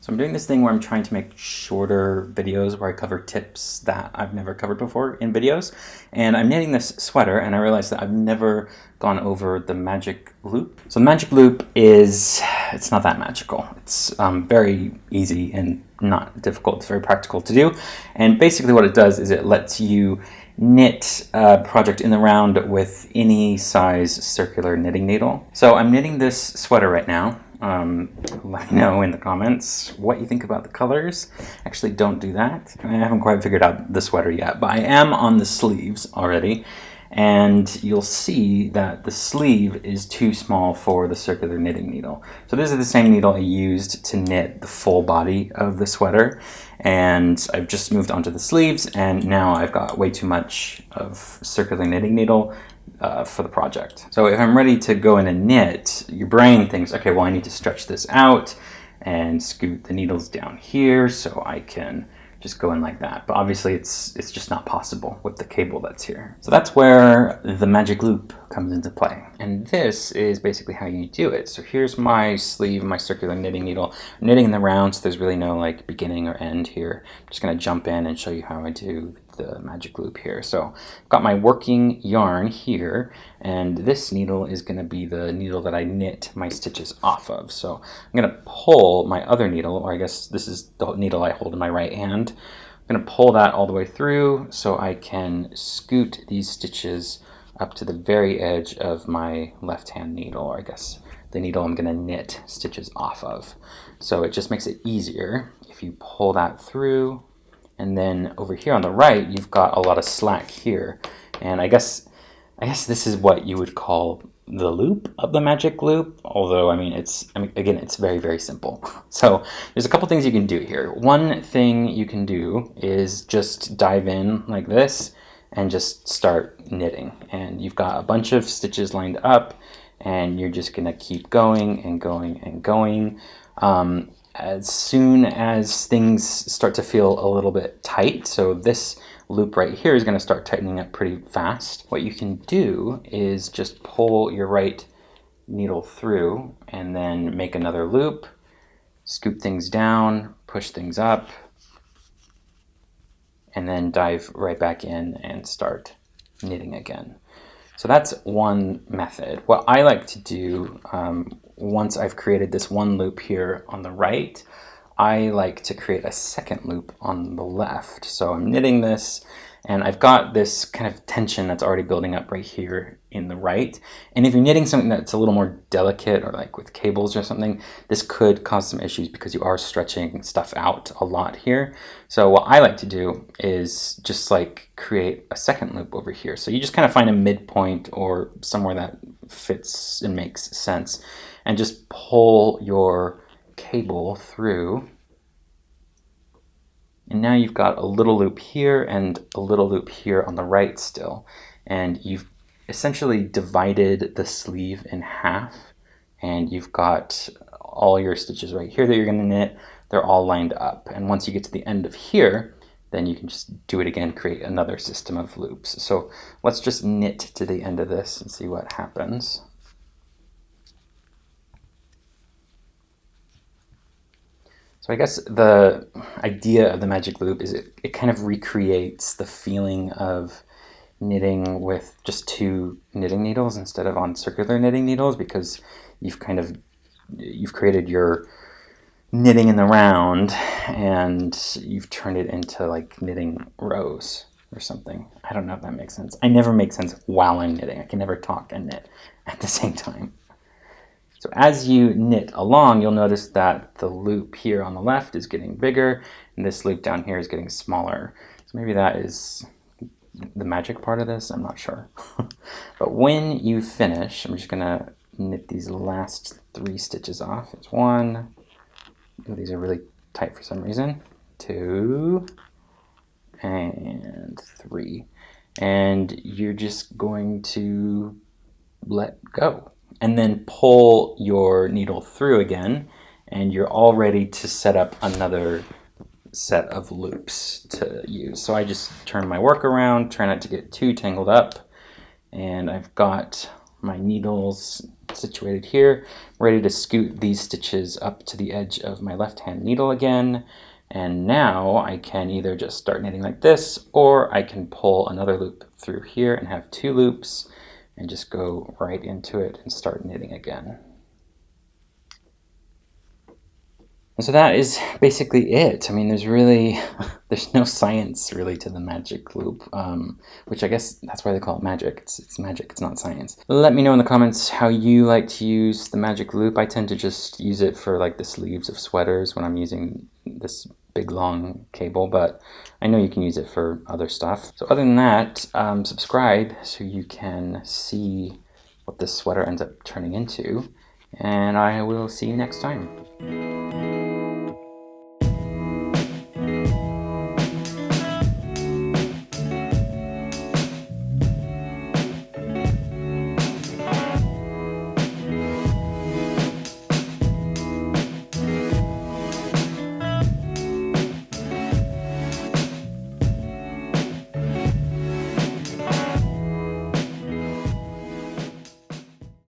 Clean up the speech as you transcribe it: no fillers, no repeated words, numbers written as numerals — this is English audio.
So I'm doing this thing where I'm trying to make shorter videos where I cover tips that I've never covered before in videos. And I'm knitting this sweater and I realized that I've never gone over the magic loop. So the magic loop it's not that magical. It's very easy and not difficult. It's very practical to do. And basically what it does is it lets you knit a project in the round with any size circular knitting needle. So I'm knitting this sweater right now. Let me know in the comments what you think about the colors. Actually, don't do that. I haven't quite figured out the sweater yet, but I am on the sleeves already. And you'll see that the sleeve is too small for the circular knitting needle. So this is the same needle I used to knit the full body of the sweater. And I've just moved onto the sleeves, and now I've got way too much of circular knitting needle for the project. So if I'm ready to go in and knit, your brain thinks, okay, well, I need to stretch this out and scoot the needles down here so I can just go in like that. But obviously it's just not possible with the cable that's here. So that's where the magic loop comes into play. And this is basically how you do it. So here's my sleeve, my circular knitting needle. I'm knitting in the round, so there's really no like beginning or end here. I'm just gonna jump in and show you how I do the magic loop here. So I've got my working yarn here, and this needle is going to be the needle that I knit my stitches off of. So I'm going to pull my other needle, or I guess this is the needle I hold in my right hand. I'm going to pull that all the way through so I can scoot these stitches up to the very edge of my left hand needle, or I guess the needle I'm going to knit stitches off of. So it just makes it easier if you pull that through. And then over here on the right, you've got a lot of slack here. And I guess this is what you would call the loop of the magic loop. Although, again, it's very, very simple. So there's a couple things you can do here. One thing you can do is just dive in like this and just start knitting. And you've got a bunch of stitches lined up, and you're just gonna keep going and going and going. As soon as things start to feel a little bit tight, so this loop right here is going to start tightening up pretty fast, what you can do is just pull your right needle through and then make another loop, scoop things down, push things up, and then dive right back in and start knitting again. So that's one method. What I like to do, once I've created this one loop here on the right, I like to create a second loop on the left. So I'm knitting this, and I've got this kind of tension that's already building up right here in the right. And if you're knitting something that's a little more delicate, or like with cables or something, this could cause some issues because you are stretching stuff out a lot here. So what I like to do is just like create a second loop over here. So you just kind of find a midpoint or somewhere that fits and makes sense, and just pull your cable through. And now you've got a little loop here and a little loop here on the right still. And you've essentially divided the sleeve in half, and you've got all your stitches right here that you're going to knit. They're all lined up. And once you get to the end of here, then you can just do it again, create another system of loops. So let's just knit to the end of this and see what happens. So I guess the idea of the magic loop is it kind of recreates the feeling of knitting with just two knitting needles instead of on circular knitting needles, because you've created your knitting in the round and you've turned it into like knitting rows or something. I don't know if that makes sense. I never make sense while I'm knitting. I can never talk and knit at the same time. So as you knit along, you'll notice that the loop here on the left is getting bigger, and this loop down here is getting smaller. So maybe that is the magic part of this, I'm not sure. But when you finish, I'm just gonna knit these last 3 stitches off. It's 1, oh, these are really tight for some reason, 2, and 3. And you're just going to let go. And then pull your needle through again, and you're all ready to set up another set of loops to use. So I just turn my work around, try not to get too tangled up, and I've got my needles situated here. I'm ready to scoot these stitches up to the edge of my left hand needle again. And now I can either just start knitting like this, or I can pull another loop through here and have 2 loops and just go right into it and start knitting again. And so that is basically it. I mean, there's no science really to the magic loop, which I guess that's why they call it magic. It's magic, it's not science. Let me know in the comments how you like to use the magic loop. I tend to just use it for like the sleeves of sweaters when I'm using this big long cable, but I know you can use it for other stuff. So other than that, subscribe so you can see what this sweater ends up turning into, and I will see you next time.